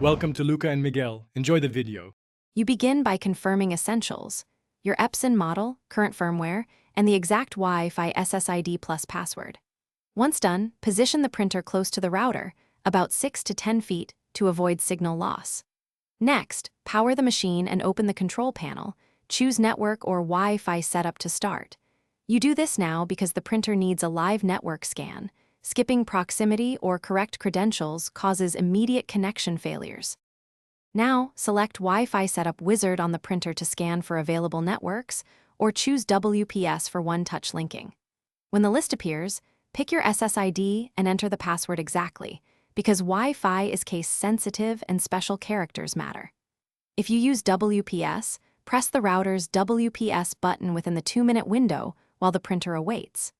Welcome to Luca and Miguel. Enjoy the video. You begin by confirming essentials: your Epson model, current firmware, and the exact Wi-Fi SSID plus password. Once done, position the printer close to the router, about 6 to 10 feet, to avoid signal loss. Next, power the machine and open the control panel. Choose network or Wi-Fi setup to start. You do this now because the printer needs a live network scan. Skipping proximity or correct credentials causes immediate connection failures. Now, select Wi-Fi Setup Wizard on the printer to scan for available networks, or choose WPS for one-touch linking. When the list appears, pick your SSID and enter the password exactly, because Wi-Fi is case-sensitive and special characters matter. If you use WPS, press the router's WPS button within the 2-minute window while the printer awaits.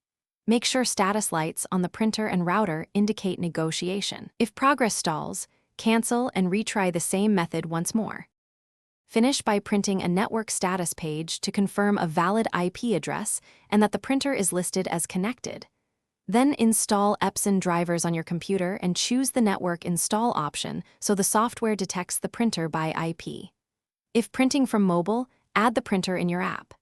Make sure status lights on the printer and router indicate negotiation. If progress stalls, cancel and retry the same method once more. Finish by printing a network status page to confirm a valid IP address and that the printer is listed as connected. Then install Epson drivers on your computer and choose the network install option so the software detects the printer by IP. If printing from mobile, add the printer in your app.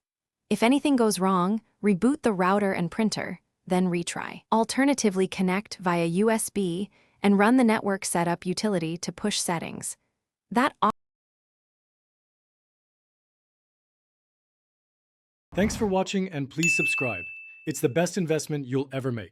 If anything goes wrong, reboot the router and printer, then retry. Alternatively, connect via USB and run the network setup utility to push settings. Thanks for watching and please subscribe. It's the best investment you'll ever make.